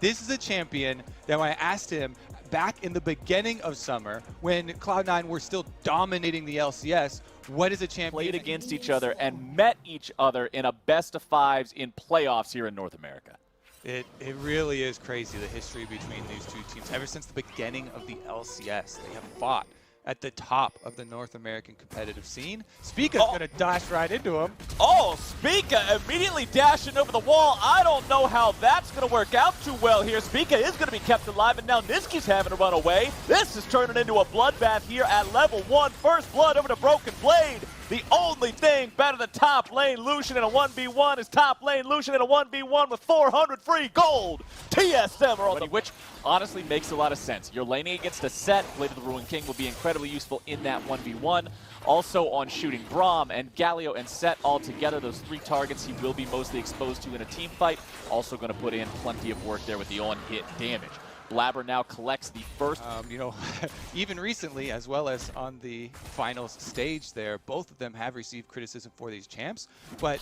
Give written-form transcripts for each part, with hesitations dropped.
this is a champion that when I asked him back in the beginning of summer, when Cloud9 were still dominating the LCS, what is a champion? Played against each other and met each other in a best-of-5s in playoffs here in North America. It really is crazy, the history between these two teams. Ever since the beginning of the LCS, they have fought at the top of the North American competitive scene. Spica's gonna dash right into him. Oh, Spica immediately dashing over the wall. I don't know how that's gonna work out too well here. Spica is gonna be kept alive, and now Niski's having to run away. This is turning into a bloodbath here at level 1. First blood over to Broken Blade. The only thing better than top lane Lucian in a 1v1 is top lane Lucian in a 1v1 with 400 free gold. TSM are on the which honestly makes a lot of sense. You're laning against a set. Blade of the Ruined King will be incredibly useful in that 1v1. Also on shooting Braum and Galio and Set all together. Those 3 targets he will be mostly exposed to in a team fight. Also going to put in plenty of work there with the on-hit damage. Blabber now collects the first. You know, even recently, as well as on the finals stage there, both of them have received criticism for these champs. But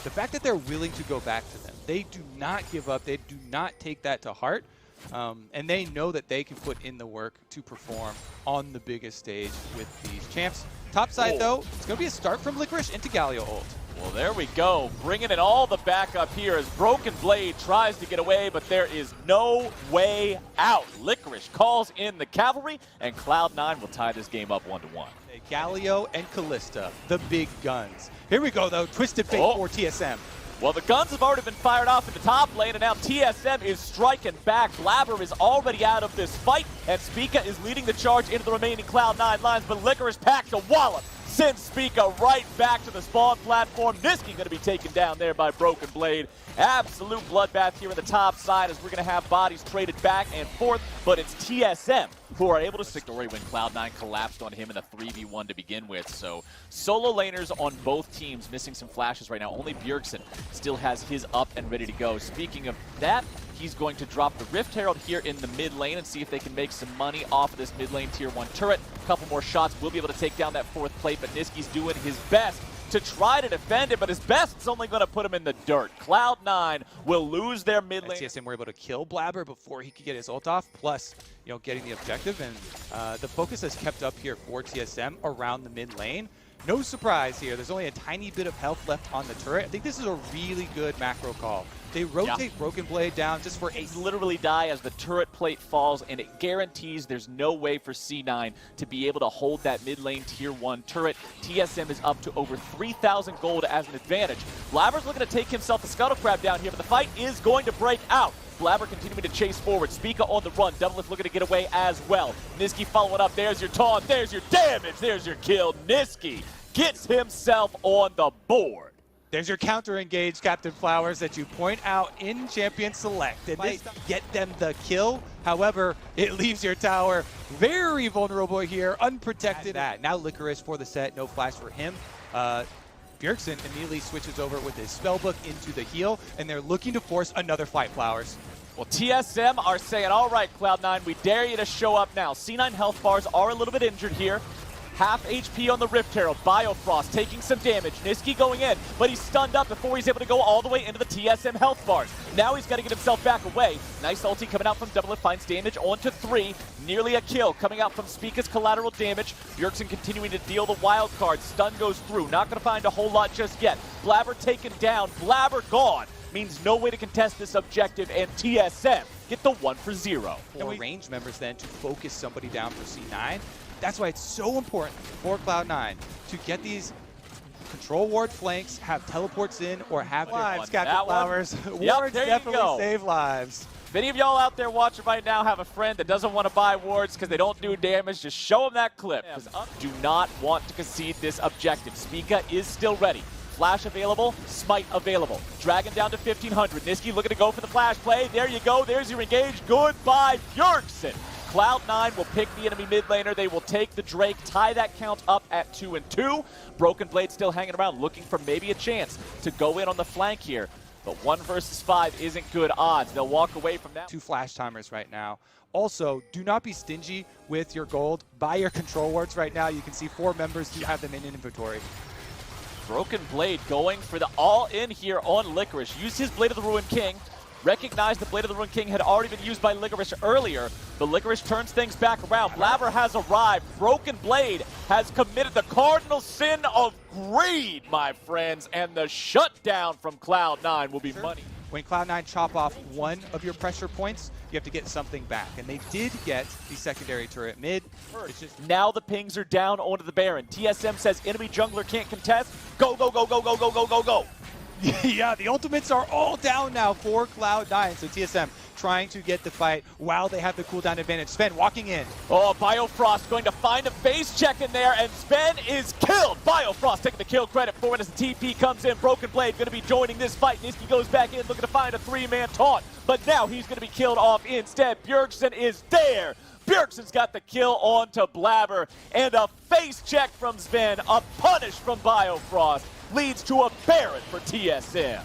the fact that they're willing to go back to them, they do not give up. They do not take that to heart. And they know that they can put in the work to perform on the biggest stage with these champs. Top side, though, it's going to be a start from Licorice into Galio ult. Well, there we go. Bringing in all the backup here as Broken Blade tries to get away, but there is no way out. Licorice calls in the cavalry, and Cloud9 will tie this game up 1-1. Galio and Kalista, the big guns. Here we go, though. Twisted Fate for TSM. Well, the guns have already been fired off in the top lane, and now TSM is striking back. Blabber is already out of this fight, and Spica is leading the charge into the remaining Cloud9 lines, but Licorice packs a wallop. Sends Spica right back to the spawn platform. Niski going to be taken down there by Broken Blade. Absolute bloodbath here in the top side as we're going to have bodies traded back and forth, but it's TSM who are able to story when Cloud9 collapsed on him in the 3v1 to begin with. So solo laners on both teams missing some flashes right now. Only Bjergsen still has his up and ready to go. Speaking of that, he's going to drop the Rift Herald here in the mid lane and see if they can make some money off of this mid lane tier 1 turret. A couple more shots will be able to take down that 4th plate, but Niski's doing his best to try to defend it, but his best is only going to put him in the dirt. Cloud9 will lose their mid lane. TSM were able to kill Blabber before he could get his ult off, plus, you know, getting the objective, and the focus has kept up here for TSM around the mid lane. No surprise here. There's only a tiny bit of health left on the turret. I think this is a really good macro call. They rotate Broken Blade down just for a literally die as the turret plate falls, and it guarantees there's no way for C9 to be able to hold that mid lane tier 1 turret. TSM is up to over 3,000 gold as an advantage. Blabber's looking to take himself a scuttle crab down here, but the fight is going to break out. Blabber continuing to chase forward. Spica on the run. Doublelift looking to get away as well. Niski following up. There's your taunt. There's your damage. There's your kill. Niski gets himself on the board. There's your counter engage, Captain Flowers, that you point out in Champion Select. It might get them the kill. However, it leaves your tower very vulnerable here, unprotected. Now Licorice for the set. No flash for him. Bjergsen immediately switches over with his spellbook into the heal, and they're looking to force another fight, Flowers. Well, TSM are saying, all right, Cloud9, we dare you to show up now. C9 health bars are a little bit injured here. Half HP on the Rift Herald. Biofrost taking some damage. Niski going in, but he's stunned up before he's able to go all the way into the TSM health bars. Now he's got to get himself back away. Nice ulti coming out from Doublelift, finds damage onto 3. Nearly a kill coming out from Spica's collateral damage. Bjergsen continuing to deal the wild card. Stun goes through. Not going to find a whole lot just yet. Blabber taken down. Blabber gone. Means no way to contest this objective, and TSM get the 1 for 0. For range members then to focus somebody down for C9. That's why it's so important for Cloud9 to get these control ward flanks, have teleports in, or have lives, Captain Flowers. Wards definitely save lives. If any of y'all out there watching right now have a friend that doesn't want to buy wards because they don't do damage, just show them that clip. Do not want to concede this objective. Spica is still ready. Flash available, Smite available. Dragon down to 1,500. Niski looking to go for the flash play. There you go. There's your engage. Goodbye, Bjergsen. Cloud9 will pick the enemy mid laner. They will take the Drake, tie that count up at 2-2. Broken Blade still hanging around, looking for maybe a chance to go in on the flank here. But 1 versus 5 isn't good odds. They'll walk away from that. 2 flash timers right now. Also, do not be stingy with your gold. Buy your control wards right now. You can see 4 members do have them in inventory. Broken Blade going for the all-in here on Licorice. Used his Blade of the Ruined King. recognized the Blade of the Ruined King had already been used by Licorice earlier, but Licorice turns things back around. Blabber has arrived. Broken Blade has committed the cardinal sin of greed, my friends, and the shutdown from Cloud9 will be money. When Cloud9 chop off one of your pressure points, you have to get something back. And they did get the secondary turret mid. It's just now the pings are down onto the Baron. TSM says enemy jungler can't contest. Go, go, go, go, go, go, go, go, go. Yeah, the ultimates are all down now for Cloud9. So TSM trying to get the fight while they have the cooldown advantage. Sven walking in. Oh, Biofrost going to find a face check in there, and Sven is killed. Biofrost taking the kill credit for it as the TP comes in. Broken Blade going to be joining this fight. Niski goes back in looking to find a 3-man taunt, but now he's going to be killed off instead. Bjergsen is there. Bjergsen's got the kill onto Blabber, and a face check from Sven, a punish from Biofrost, leads to a Baron for TSM.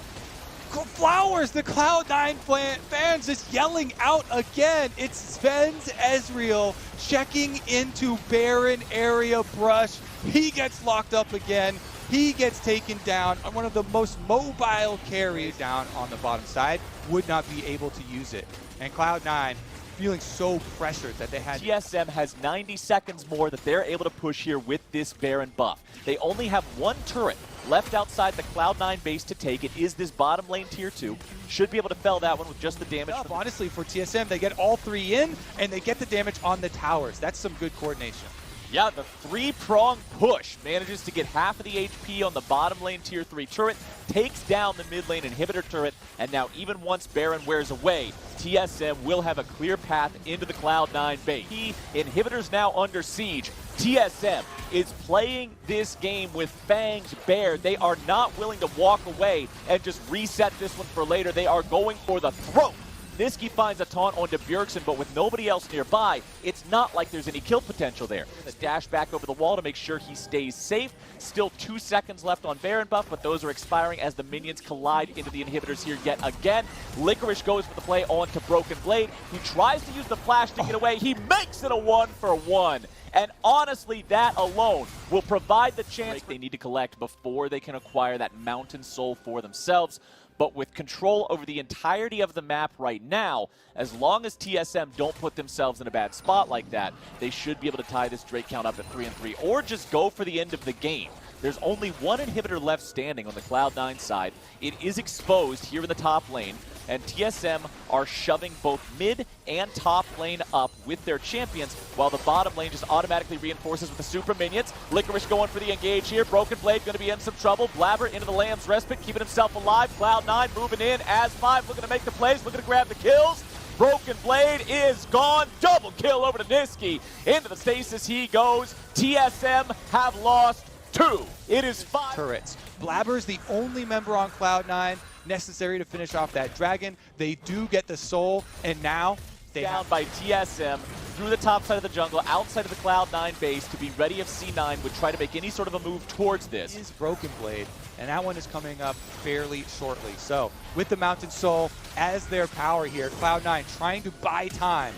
Flowers, the Cloud9 fans just yelling out again. It's Sven's Ezreal checking into Baron area brush. He gets locked up again. He gets taken down on one of the most mobile carries down on the bottom side. Would not be able to use it. And Cloud9 feeling so pressured that they had... TSM has 90 seconds more that they're able to push here with this Baron buff. They only have one turret left outside the Cloud9 base to take. It is this bottom lane tier 2. Should be able to fell that one with just the damage. Honestly, for TSM, they get all 3 in, and they get the damage on the towers. That's some good coordination. Yeah, the 3-prong push manages to get half of the HP on the bottom lane tier 3 turret, takes down the mid lane inhibitor turret, and now even once Baron wears away, TSM will have a clear path into the Cloud9 base. Inhibitors now under siege. TSM is playing this game with fangs bared. They are not willing to walk away and just reset this one for later. They are going for the throat. Niski finds a taunt onto Bjergsen, but with nobody else nearby, it's not like there's any kill potential there. Dash back over the wall to make sure he stays safe. Still 2 seconds left on Baron buff, but those are expiring as the minions collide into the inhibitors here yet again. Licorice goes for the play onto Broken Blade. He tries to use the flash to get away. He makes it a 1-for-1. And honestly, that alone will provide the chance they need to collect before they can acquire that Mountain Soul for themselves. But with control over the entirety of the map right now, as long as TSM don't put themselves in a bad spot like that, they should be able to tie this Drake count up at 3-3, or just go for the end of the game. There's only one inhibitor left standing on the Cloud9 side. It is exposed here in the top lane, and TSM are shoving both mid and top lane up with their champions, while the bottom lane just automatically reinforces with the super minions. Licorice going for the engage here. Broken Blade going to be in some trouble. Blabber into the Lamb's Respite, keeping himself alive. Cloud9 moving in. As5 looking to make the plays, looking to grab the kills. Broken Blade is gone. Double kill over to Niski. Into the stasis he goes. TSM have lost 2. It is 5 turrets. Blabber's the only member on Cloud9 necessary to finish off that dragon. They do get the soul, and now they down by TSM through the top side of the jungle, outside of the Cloud9 base to be ready if C9 would try to make any sort of a move towards this. Is Broken Blade, and that one is coming up fairly shortly. So with the Mountain Soul as their power here, Cloud9 trying to buy time.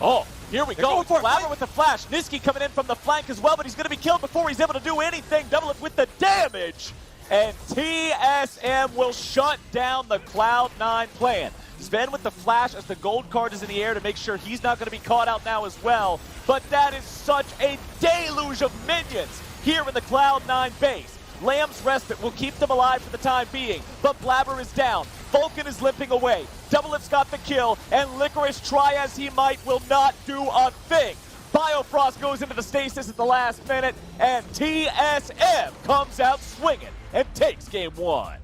Oh, here we go. Blabber with the flash. Niski coming in from the flank as well, but he's going to be killed before he's able to do anything. Double it with the damage. And TSM will shut down the Cloud9 plan. Sven with the flash as the gold card is in the air to make sure he's not going to be caught out now as well. But that is such a deluge of minions here in the Cloud9 base. Lamb's Respite will keep them alive for the time being, but Blabber is down. Vulcan is limping away. Doublelift's got the kill, and Licorice, try as he might, will not do a thing. Biofrost goes into the stasis at the last minute, and TSM comes out swinging and takes game 1.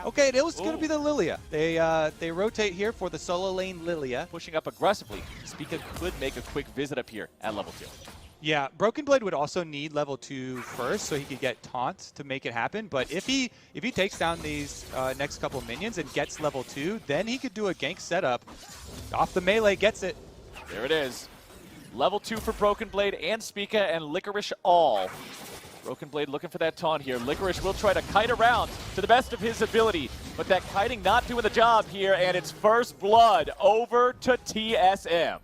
Okay, it was going to be the Lilia. They rotate here for the solo lane Lilia. Pushing up aggressively. Spica could make a quick visit up here at level 2. Yeah, Broken Blade would also need level 2 first so he could get taunt to make it happen. But if he takes down these next couple minions and gets level 2, then he could do a gank setup. Off the melee, gets it. There it is. Level 2 for Broken Blade and Spica and Licorice all. Broken Blade looking for that taunt here. Licorice will try to kite around to the best of his ability, but that kiting not doing the job here, and it's first blood over to TSM.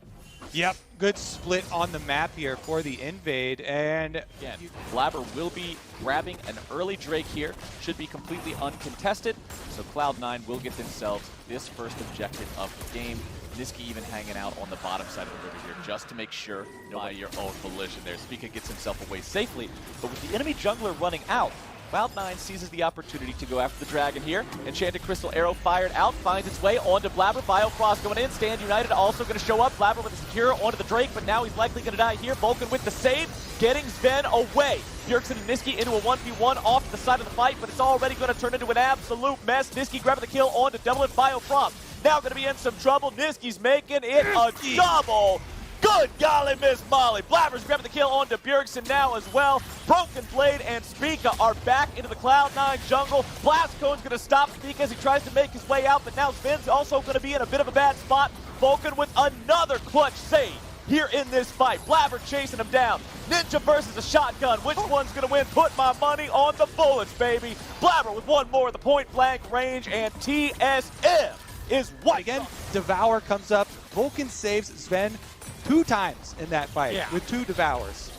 Yep, good split on the map here for the invade, and again, Blabber will be grabbing an early Drake here. Should be completely uncontested, so Cloud9 will get themselves this first objective of the game. Niski even hanging out on the bottom side of the river here just to make sure by your own volition there. Spica gets himself away safely, but with the enemy jungler running out, Cloud9 seizes the opportunity to go after the dragon here. Enchanted Crystal Arrow fired out, finds its way onto Blabber. Biofrost going in, Stand United also going to show up. Blabber with a secure onto the Drake, but now he's likely going to die here. Vulcan with the save, getting Sven away. Bjergsen and Niski into a 1v1 off the side of the fight, but it's already going to turn into an absolute mess. Niski grabbing the kill onto Double It. Biofrost now going to be in some trouble. Niski's making it a double. Good golly, Miss Molly. Blabber's grabbing the kill onto Bjergsen now as well. Broken Blade and Spica are back into the Cloud9 jungle. Blast Cone's going to stop Spica as he tries to make his way out, but now Sven's also going to be in a bit of a bad spot. Vulcan with another clutch save here in this fight. Blabber chasing him down. Ninja versus a shotgun. Which one's going to win? Put my money on the bullets, baby. Blabber with one more at the point blank range, and TSM is white. Again, Devour comes up. Vulcan saves Sven 2 times in that fight with 2 Devours.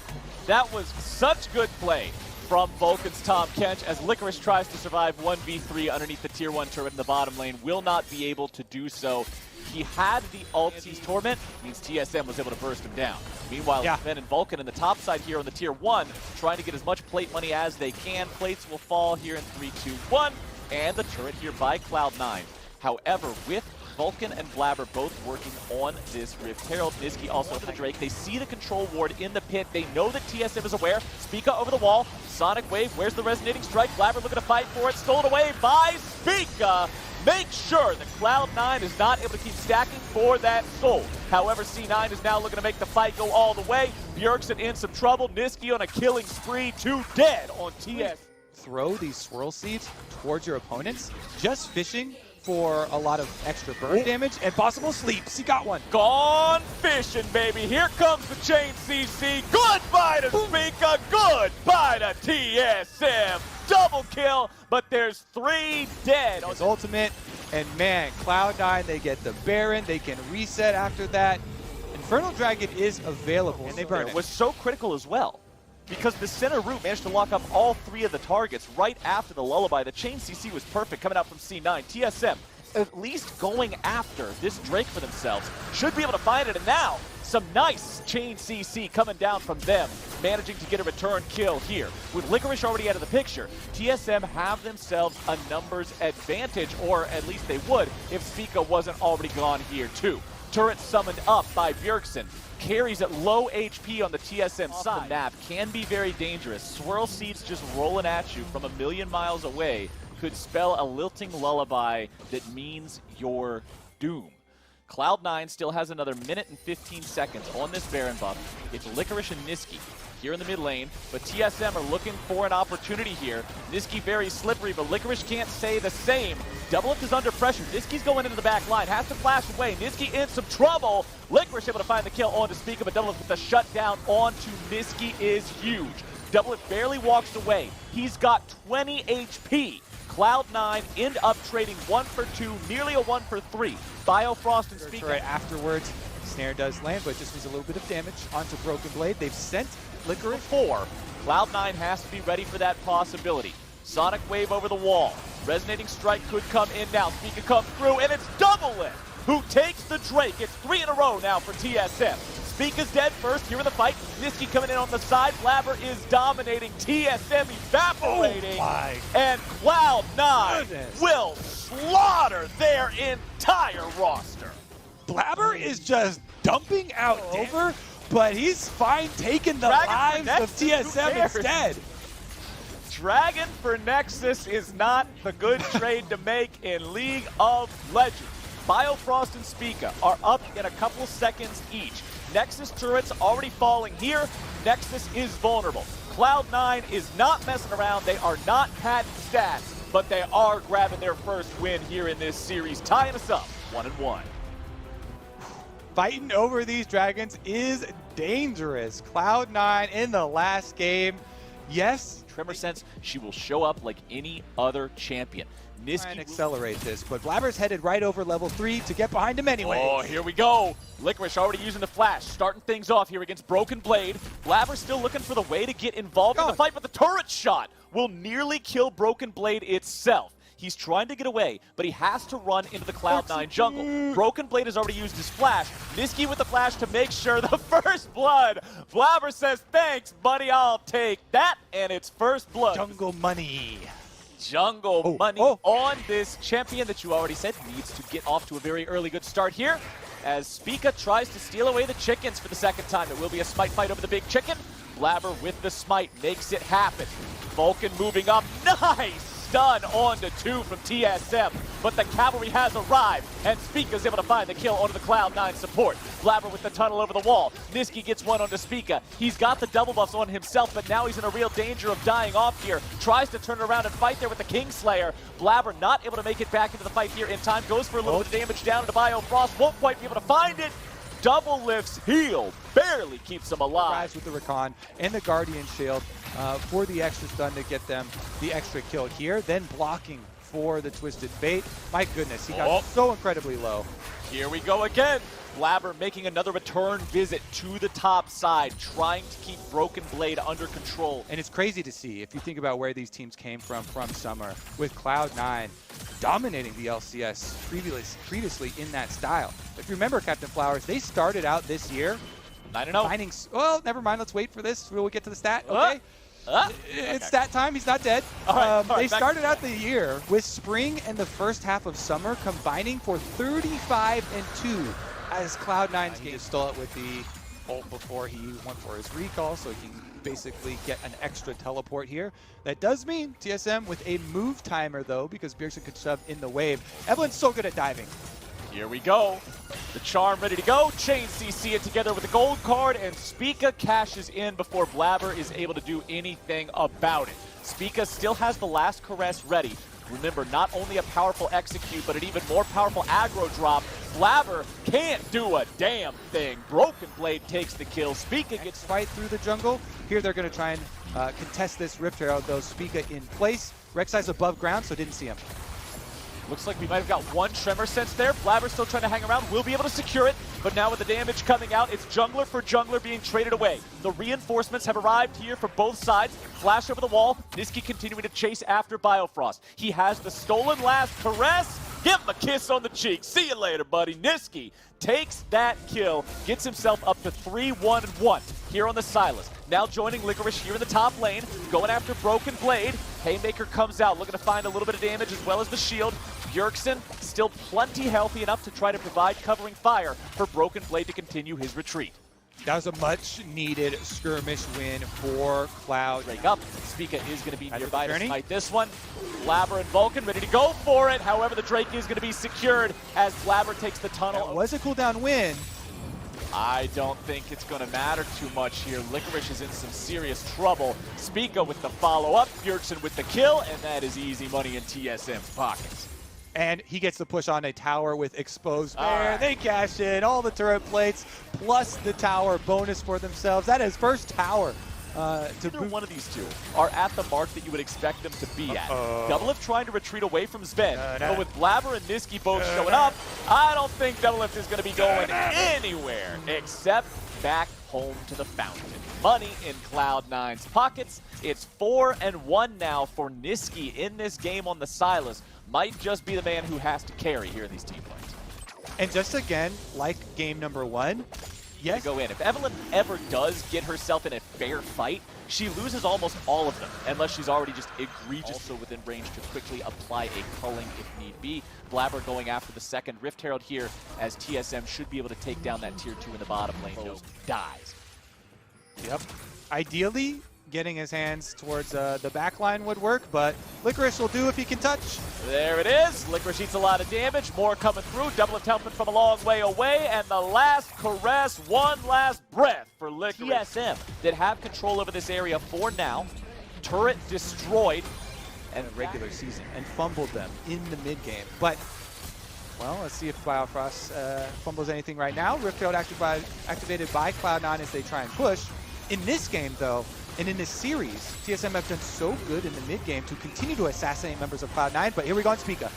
That was such good play from Vulcan's Tom Kench as Licorice tries to survive 1v3 underneath the tier 1 turret in the bottom lane. Will not be able to do so. He had the ulti's torment, means TSM was able to burst him down. Meanwhile, Sven and Vulcan in the top side here on the tier 1 trying to get as much plate money as they can. Plates will fall here in 3, 2, 1, and the turret here by Cloud9. However, with Vulcan and Blabber both working on this Rift Herald, Niski also to the Drake. They see the control ward in the pit. They know that TSM is aware. Spica over the wall. Sonic Wave, where's the resonating strike? Blabber looking to fight for it. Stolen away by Spica. Make sure that Cloud9 is not able to keep stacking for that soul. However, C9 is now looking to make the fight go all the way. Bjergsen in some trouble. Niski on a killing spree. 2 dead on TS. Throw these swirl seeds towards your opponents, just fishing for a lot of extra burn damage and possible sleeps. He got one. Gone fishing, baby. Here comes the chain CC. Goodbye to Spica. Goodbye to TSM. Double kill, but there's 3 dead. His ultimate, and man, Cloud9, they get the Baron. They can reset after that. Infernal Dragon is available, and they burn it. Was so critical as well, because the center root managed to lock up all 3 of the targets right after the lullaby. The chain CC was perfect coming out from C9. TSM at least going after this Drake for themselves. Should be able to find it, and now some nice chain CC coming down from them, managing to get a return kill here. With Licorice already out of the picture, TSM have themselves a numbers advantage, or at least they would if Spica wasn't already gone here too. Turret summoned up by Bjergsen. Carries at low HP on the TSM side. The map can be very dangerous. Swirl seeds just rolling at you from a million miles away could spell a lilting lullaby that means your doom. Cloud9 still has another minute and 15 seconds on this Baron buff. It's Licorice and Niski here in the mid lane, but TSM are looking for an opportunity here. Niski very slippery, but Licorice can't say the same. Double Up is under pressure. Niski's going into the back line, has to flash away. Niski in some trouble. Licorice able to find the kill onto Spica, but Double Up with the shutdown onto Niski is huge. Double Up barely walks away. He's got 20 HP. Cloud9 end up trading 1 for 2, nearly a 1 for 3. Biofrost and Spica. Right afterwards, Snare does land, but just was a little bit of damage onto Broken Blade. They've sent Licorice 4. Cloud9 has to be ready for that possibility. Sonic Wave over the wall. Resonating Strike could come in now. Spica come through, and it's Double It who takes the Drake. It's 3 in a row now for TSM. Spica's dead first here in the fight. Niski coming in on the side. Blabber is dominating. TSM evaporating. And Cloud9 will slaughter their entire roster. Blabber is just dumping out over, but he's fine taking the lives of TSM instead. Dragon for Nexus is not the good trade to make in League of Legends. Biofrost and Spica are up in a couple seconds each. Nexus turrets already falling here. Nexus is vulnerable. Cloud9 is not messing around. They are not padding stats, but they are grabbing their first win here in this series, tying us up 1-1. Fighting over these dragons is dangerous. Cloud9 in the last game. Yes. Tremor sense she will show up like any other champion. Try and accelerate this, but Blabber's headed right over level 3 to get behind him anyway. Oh, here we go. Licorice already using the flash, starting things off here against Broken Blade. Blabber still looking for the way to get involved in the fight, but the turret shot will nearly kill Broken Blade itself. He's trying to get away, but he has to run into the Cloud9 jungle. Broken Blade has already used his flash. Niski with the flash to make sure the first blood. Blabber says, thanks, buddy, I'll take that, and it's first blood. Jungle money. Jungle money on this champion that you already said needs to get off to a very early good start here. As Spica tries to steal away the chickens for the second time. It will be a smite fight over the big chicken. Blabber with the smite makes it happen. Vulcan moving up. Nice! Stun on to 2 from TSM, but the cavalry has arrived, and Spica's able to find the kill onto the Cloud9 support. Blabber with the tunnel over the wall. Niski gets one onto Spica. He's got the double buffs on himself, but now he's in a real danger of dying off here. Tries to turn around and fight there with the Kingslayer. Blabber not able to make it back into the fight here in time. Goes for a little bit of damage down into Biofrost. Won't quite be able to find it. Double lifts heal. Barely keeps him alive. Guys with the Recon and the Guardian Shield for the extra stun to get them the extra kill here. Then blocking for the Twisted Fate. My goodness, he got so incredibly low. Here we go again. Blabber making another return visit to the top side, trying to keep Broken Blade under control. And it's crazy to see, if you think about where these teams came from Summer, with Cloud9 dominating the LCS previously in that style. If you remember, Captain Flowers, they started out this year 9-0. Well, never mind, let's wait for this. We'll get to the stat, okay? It's stat time, he's not dead. All right, they started out the year with Spring and the first half of Summer combining for 35-2 as Cloud9's game. He just stole it with the ult before he went for his recall, so he can basically get an extra teleport here. That does mean TSM with a move timer, though, because Bjergsen could shove in the wave. Evelyn's so good at diving. Here we go. The charm ready to go. Chain CC it together with the gold card, and Spica cashes in before Blabber is able to do anything about it. Spica still has the last caress ready. Remember, not only a powerful execute, but an even more powerful aggro drop. Blabber can't do a damn thing. Broken Blade takes the kill. Spica gets fight through the jungle. Here they're going to try and contest this Rift Herald, though. Spica in place. Rek'Sai's above ground, so didn't see him. Looks like we might have got one Tremor Sense there. Blabber still trying to hang around. We'll be able to secure it, but now with the damage coming out, it's jungler for jungler being traded away. The reinforcements have arrived here for both sides. Flash over the wall. Niski continuing to chase after Biofrost. He has the stolen last caress. Give him a kiss on the cheek. See you later, buddy. Niski takes that kill, gets himself up to 3-1-1 here on the Sylas. Now joining Licorice here in the top lane, going after Broken Blade. Haymaker comes out, looking to find a little bit of damage as well as the shield. Bjergsen still plenty healthy enough to try to provide covering fire for Broken Blade to continue his retreat. That was a much-needed skirmish win for Cloud. Break up. Spica is going to be nearby to smite this one. Blabber and Vulcan ready to go for it. However, the Drake is going to be secured as Blabber takes the tunnel. That was a cooldown win. I don't think it's going to matter too much here. Licorice is in some serious trouble. Spica with the follow-up, Bjergsen with the kill, and that is easy money in TSM's pockets. And he gets the push on a tower with exposed bear. They cash in all the turret plates plus the tower bonus for themselves. That is first tower. Either one of these two are at the mark that you would expect them to be at. Doublelift trying to retreat away from Sven, but with Blabber and Niski both showing up, I don't think Doublelift is going to be going anywhere except back home to the fountain. Money in Cloud9's pockets. It's 4-1 now for Niski in this game on the Sylas. Might just be the man who has to carry here in these team fights. And just again, like game number 1, yes. Go in. If Evelyn ever does get herself in a fair fight, she loses almost all of them, unless she's already just egregious. Also within range to quickly apply a culling if need be. Blabber going after the second Rift Herald here, as TSM should be able to take down that tier 2 in the bottom lane. Dies. Yep. Ideally, getting his hands towards the back line would work, but Licorice will do if he can touch. There it is. Licorice eats a lot of damage. More coming through. Doublelift helping from a long way away. And the last caress, one last breath for Licorice. TSM that have control over this area for now. Turret destroyed. And regular season. And fumbled them in the mid game. But, well, let's see if Biofrost fumbles anything right now. Rift Herald activated by Cloud9 as they try and push. In this game, though, And in this series, TSM have done so good in the mid game to continue to assassinate members of Cloud9, but here we go on Spica.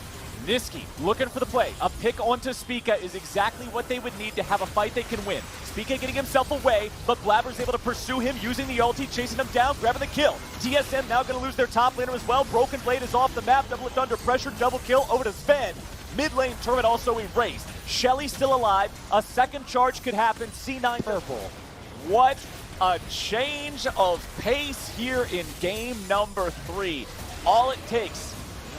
Niski looking for the play. A pick onto Spica is exactly what they would need to have a fight they can win. Spica getting himself away, but Blabber's able to pursue him using the ulti, chasing him down, grabbing the kill. TSM now going to lose their top laner as well. Broken Blade is off the map. Double under pressure, double kill over to Sven. Mid lane turret also erased. Shelly still alive. A second charge could happen. C9 purple. What a change of pace here in game number 3. All it takes,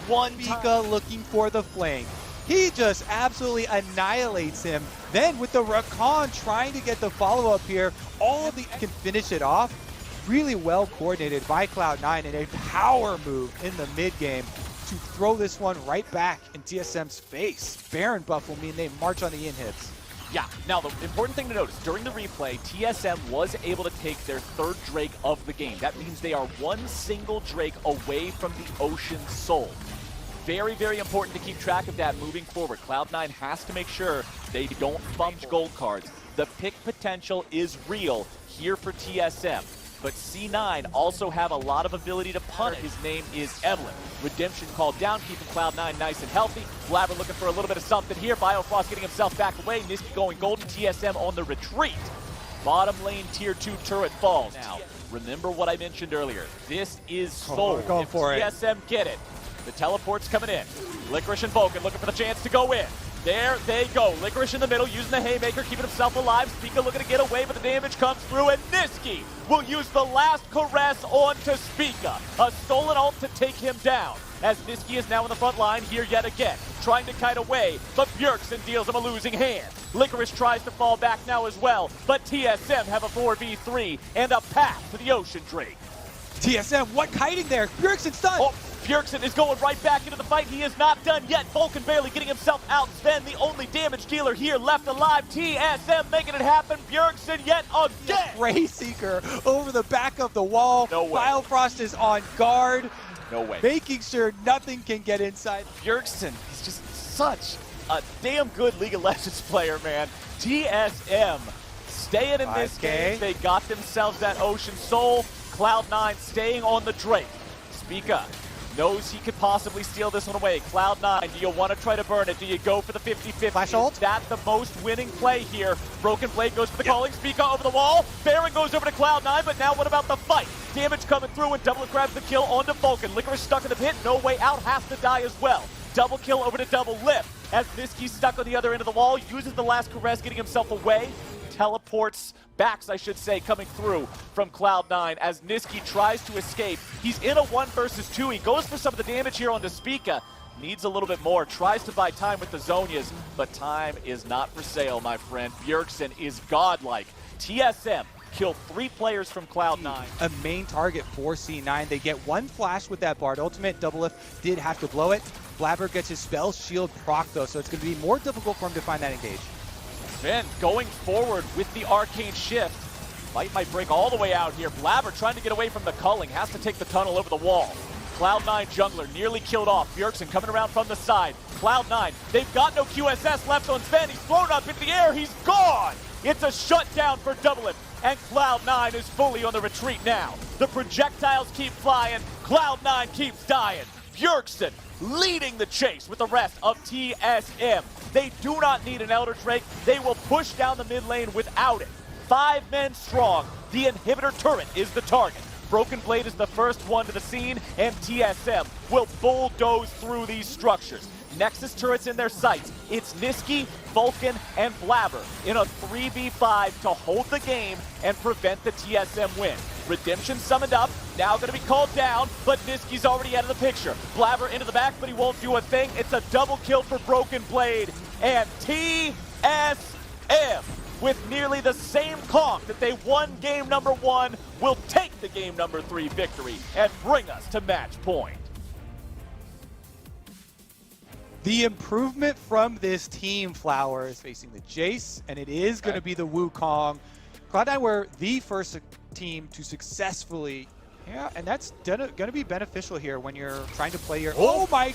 one Spica looking for the flank. He just absolutely annihilates him. Then with the Rakan trying to get the follow-up here, all of the can finish it off. Really well coordinated by Cloud9 and a power move in the mid game to throw this one right back in TSM's face. Baron buff will mean they march on the inhibs. Yeah, now the important thing to notice, during the replay, TSM was able to take their third Drake of the game. That means they are one single Drake away from the Ocean Soul. Very, very important to keep track of that moving forward. Cloud9 has to make sure they don't bump gold cards. The pick potential is real here for TSM. But C9 also have a lot of ability to punish. His name is Evelyn. Redemption called down, keeping Cloud9 nice and healthy. Blabber looking for a little bit of something here. Biofrost getting himself back away. Niski going golden. TSM on the retreat. Bottom lane tier 2 turret falls. Now, remember what I mentioned earlier. This is soul. Going for it. TSM get it. The teleport's coming in. Licorice and Vulcan looking for the chance to go in. There they go. Licorice in the middle, using the haymaker, keeping himself alive. Spica looking to get away, but the damage comes through, and Niski will use the last caress onto Spica. A stolen ult to take him down, as Niski is now in the front line here yet again, trying to kite away, but Bjergsen deals him a losing hand. Licorice tries to fall back now as well, but TSM have a 4v3 and a path to the Ocean Drake. TSM, what kiting there? Bjergsen stunned. Oh, Bjergsen is going right back into the fight. He is not done yet. Vulcan barely getting himself out. Sven, the only damage dealer here left alive. TSM making it happen. Bjergsen yet again. Ray Seeker over the back of the wall. No way. Biofrost is on guard. No way. Making sure nothing can get inside. Bjergsen is just such a damn good League of Legends player, man. TSM staying in this 5K. game. They got themselves that Ocean Soul. Cloud9 staying on the Drake. Spica knows he could possibly steal this one away. Cloud9, do you want to try to burn it? Do you go for the 50-50? Flash ult? Is that the most winning play here? Broken Blade goes for the calling. Spica over the wall. Baron goes over to Cloud9, but now what about the fight? Damage coming through, and Double grabs the kill onto Vulcan. Licorice stuck in the pit. No way out. Has to die as well. Double kill over to Double Lift. As Niski's stuck on the other end of the wall, uses the last caress, getting himself away. Teleports, backs I should say, coming through from Cloud9 as Niski tries to escape. He's in a 1 versus 2. He goes for some of the damage here onto Spica. Needs a little bit more, tries to buy time with the Zhonyas, but time is not for sale, my friend. Bjergsen is godlike. TSM kill 3 players from Cloud9. A main target for C9. They get 1 flash with that Bard ultimate. Double Lift did have to blow it. Blabber gets his spell shield proc though, so it's going to be more difficult for him to find that engage. Sven going forward with the arcane shift. Fight might break all the way out here. Blabber trying to get away from the culling. Has to take the tunnel over the wall. Cloud9 jungler nearly killed off. Bjergsen coming around from the side. Cloud9, they've got no QSS left on Sven. He's thrown up into the air. He's gone. It's a shutdown for Double It. And Cloud9 is fully on the retreat now. The projectiles keep flying. Cloud9 keeps dying. Bjergsen leading the chase with the rest of TSM. They do not need an Elder Drake. They will push down the mid lane without it. 5 men strong. The inhibitor turret is the target. Broken Blade is the first one to the scene, and TSM will bulldoze through these structures. Nexus turrets in their sights. It's Niski, Vulcan, and Blabber in a 3v5 to hold the game and prevent the TSM win. Redemption summoned up, now going to be called down, but Niski's already out of the picture. Blabber into the back, but he won't do a thing. It's a double kill for Broken Blade, and TSM, with nearly the same comp that they won game number 1, will take the game number 3 victory and bring us to match point. The improvement from this team, Flowers, facing the Jace, and it is going to be the Wukong. Cloud9 were the first team to successfully, and that's going to be beneficial here when you're trying to play your, oh my,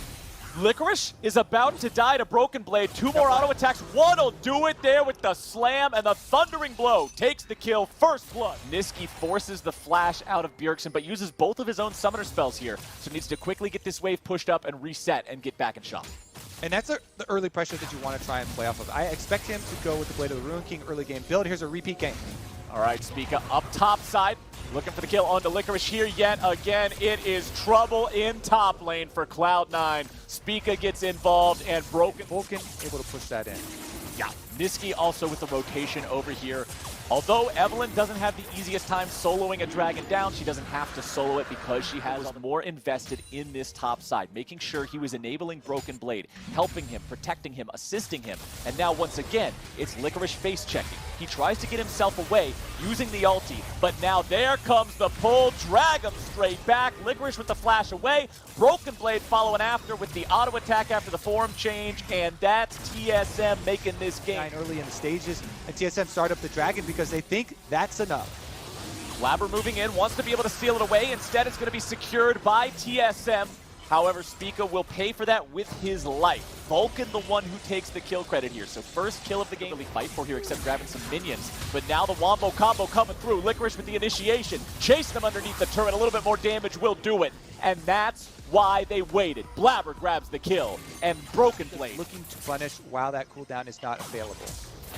Licorice is about to die to Broken Blade. 2 more auto attacks. One will do it there with the slam, and the Thundering Blow takes the kill. First blood. Niski forces the flash out of Bjergsen, but uses both of his own summoner spells here. So needs to quickly get this wave pushed up and reset and get back in shot. And that's the early pressure that you want to try and play off of. I expect him to go with the Blade of the Ruin King early game build. Here's a repeat game. All right, Spica up top side. Looking for the kill onto Licorice here yet again. It is trouble in top lane for Cloud9. Spica gets involved and Vulcan able to push that in. Yeah, Niski also with the rotation over here. Although Evelyn doesn't have the easiest time soloing a dragon down, she doesn't have to solo it because she has more invested in this top side, making sure he was enabling Broken Blade, helping him, protecting him, assisting him. And now once again, it's Licorice face checking. He tries to get himself away using the ulti, but now there comes the pull, drag him straight back. Licorice with the flash away, Broken Blade following after with the auto attack after the form change, and that's TSM making this game. Early in the stages, and TSM start up the dragon because they think that's enough. Blabber moving in, wants to be able to steal it away. Instead, it's going to be secured by TSM. However, Spica will pay for that with his life. Vulcan the one who takes the kill credit here. So first kill of the game really fight for here except grabbing some minions. But now the Wombo combo coming through. Licorice with the initiation. Chase them underneath the turret. A little bit more damage will do it. And that's why they waited. Blabber grabs the kill. And Broken Blade looking to punish while that cooldown is not available.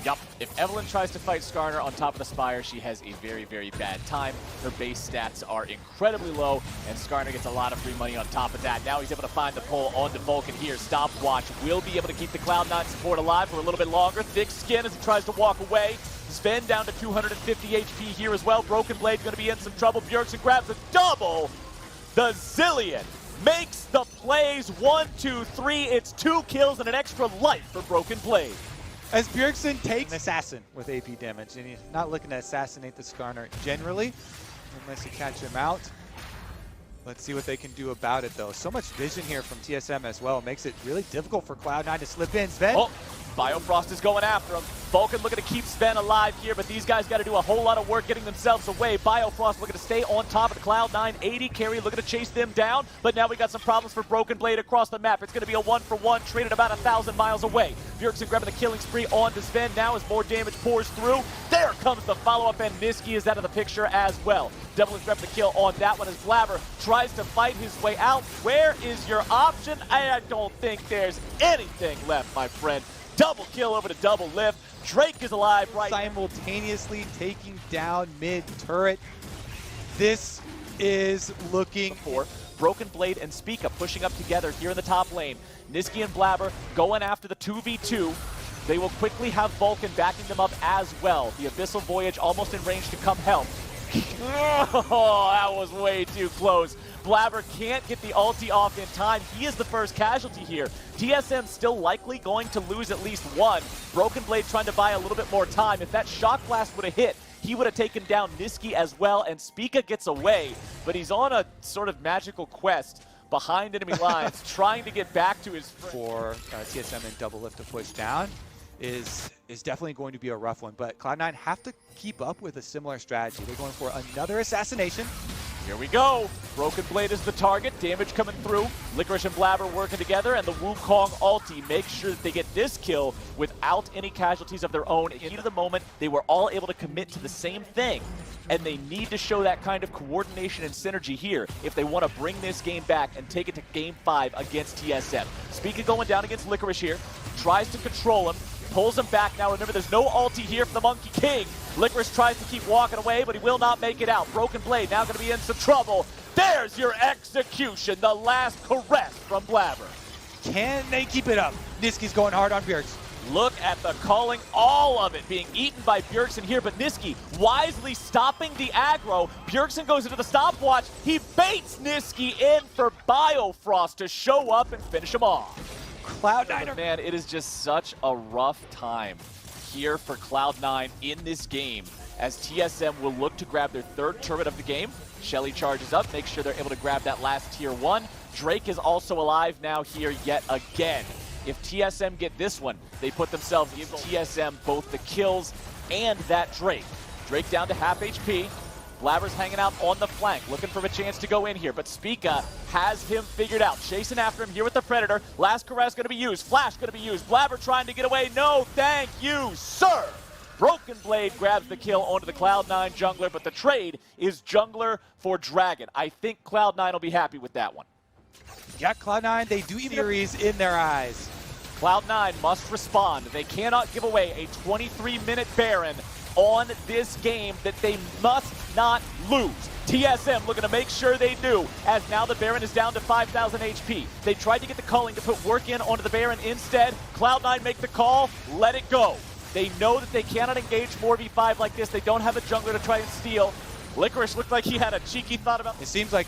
Yup. If Evelyn tries to fight Skarner on top of the Spire, she has a very, very bad time. Her base stats are incredibly low, and Skarner gets a lot of free money on top of that. Now he's able to find the pull onto Vulcan here. Stopwatch will be able to keep the Cloud9 support alive for a little bit longer. Thick skin as he tries to walk away. Sven down to 250 HP here as well. Broken Blade going to be in some trouble. Bjergsen grabs a double. The Zillion makes the plays. 1, 2, 3. It's 2 kills and an extra life for Broken Blade. As Bjergsen takes an assassin with AP damage, and he's not looking to assassinate the Skarner generally, unless you catch him out. Let's see what they can do about it, though. So much vision here from TSM as well. Makes it really difficult for Cloud9 to slip in. Sven? Oh, Biofrost is going after him. Vulcan looking to keep Sven alive here, but these guys got to do a whole lot of work getting themselves away. Biofrost looking to stay on top of the Cloud9 AD carry, looking to chase them down, but now we got some problems for Broken Blade across the map. It's going to be a 1-for-1, traded about 1,000 miles away. Bjergsen grabbing the killing spree onto Sven now as more damage pours through. There comes the follow-up, and Niski is out of the picture as well. Devil is grabbing the kill on that one as Blabber tries to fight his way out. Where is your option? I don't think there's anything left, my friend. Double kill over to double lift. Drake is alive right now. Simultaneously taking down mid-turret. This is looking for Broken Blade and Spica pushing up together here in the top lane. Niski and Blabber going after the 2v2. They will quickly have Vulcan backing them up as well. The Abyssal Voyage almost in range to come help. Oh, that was way too close. Blabber can't get the ulti off in time. He is the first casualty here. TSM still likely going to lose at least one. Broken Blade trying to buy a little bit more time. If that Shock Blast would have hit, he would have taken down Niski as well, and Spica gets away. But he's on a sort of magical quest behind enemy lines, trying to get back to his friend. For TSM and double lift to push down is definitely going to be a rough one, but Cloud9 have to keep up with a similar strategy. They're going for another assassination. Here we go. Broken Blade is the target. Damage coming through. Licorice and Blabber working together, and the Wukong ulti makes sure that they get this kill without any casualties of their own. In the heat of the moment, they were all able to commit to the same thing, and they need to show that kind of coordination and synergy here if they want to bring this game back and take it to Game 5 against TSM. Spica going down against Licorice here. Tries to control him. Pulls him back now. Remember, there's no ulti here from the Monkey King. Licorice tries to keep walking away, but he will not make it out. Broken Blade now going to be in some trouble. There's your execution. The last caress from Blabber. Can they keep it up? Niski's going hard on Bjergsen. Look at the calling, all of it being eaten by Bjergsen here, but Niski wisely stopping the aggro. Bjergsen goes into the stopwatch. He baits Niski in for Biofrost to show up and finish him off. Cloud9 man, it is just such a rough time here for Cloud9 in this game as TSM will look to grab their third turret of the game. Shelly charges up, makes sure they're able to grab that last tier 1. Drake is also alive now here yet again. If TSM get this one, they put themselves, give TSM both the kills and that Drake. Drake down to half HP. Blabber's hanging out on the flank, looking for a chance to go in here, but Spica has him figured out. Chasing after him here with the Predator. Last caress going to be used. Flash going to be used. Blabber trying to get away. No, thank you, sir. Broken Blade grabs the kill onto the Cloud9 jungler, but the trade is jungler for Dragon. I think Cloud9 will be happy with that one. Yeah, Cloud9, they do series in their eyes. Cloud9 must respond. They cannot give away a 23-minute Baron on this game that they must not lose. TSM looking to make sure they do, as now the Baron is down to 5,000 HP. They tried to get the culling to put work in onto the Baron instead. Cloud9 make the call, let it go. They know that they cannot engage 4v5 like this. They don't have a jungler to try and steal. Licorice looked like he had a cheeky thought about it. Seems like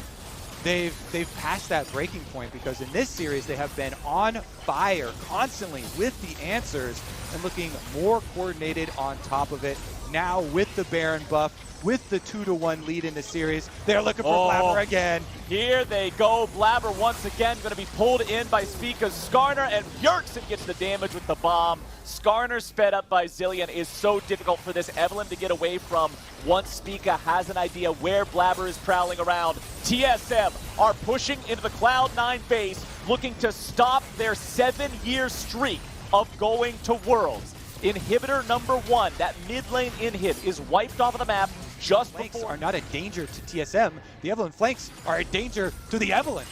they've passed that breaking point, because in this series they have been on fire constantly with the answers and looking more coordinated on top of it. Now with the Baron buff, with the 2-1 lead in the series, they're looking for Blabber again. Here they go. Blabber once again going to be pulled in by Spica's Skarner, and Bjergsen gets the damage with the bomb. Skarner sped up by Zilean is so difficult for this Evelynn to get away from once Spica has an idea where Blabber is prowling around. TSM are pushing into the Cloud9 base, looking to stop their 7-year streak of going to Worlds. Inhibitor number 1, that mid lane inhib, is wiped off of the map just flanks before. Are not a danger to TSM. The Evelynn flanks are a danger to the Evelynn.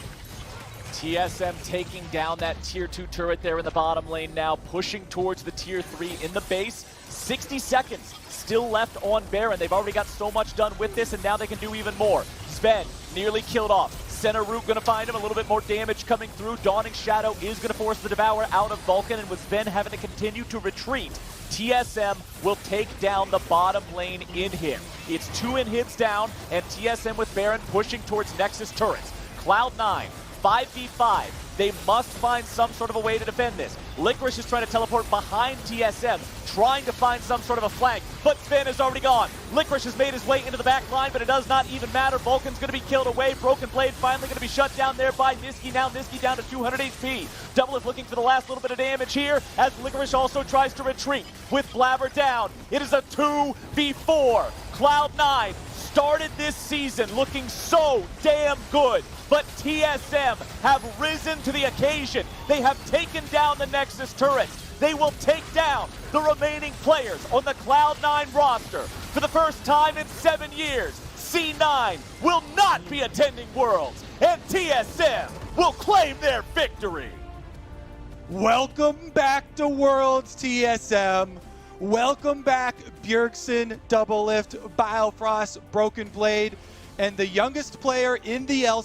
TSM taking down that tier 2 turret there in the bottom lane now, pushing towards the tier 3 in the base. 60 seconds still left on Baron. They've already got so much done with this, and now they can do even more. Sven nearly killed off. Center root going to find him, a little bit more damage coming through. Dawning Shadow is going to force the Devourer out of Vulcan, and with Sven having to continue to retreat, TSM will take down the bottom lane inhib. It's 2 inhibs down, and TSM with Baron pushing towards Nexus turrets. Cloud9, 5v5. They must find some sort of a way to defend this. Licorice is trying to teleport behind TSM, trying to find some sort of a flank, but Sven is already gone. Licorice has made his way into the back line, but it does not even matter. Vulcan's going to be killed away. Broken Blade finally going to be shut down there by Niski. Now Niski down to 200 HP. Doublelift looking for the last little bit of damage here, as Licorice also tries to retreat. With Blabber down, it is a 2v4. Cloud9 started this season looking so damn good, but TSM have risen to the occasion. They have taken down the Nexus turrets. They will take down the remaining players on the Cloud9 roster. For the first time in 7 years, C9 will not be attending Worlds, and TSM will claim their victory. Welcome back to Worlds, TSM. Welcome back, Bjergsen, Doublelift, Bilefrost, Broken Blade, and the youngest player in the LCS.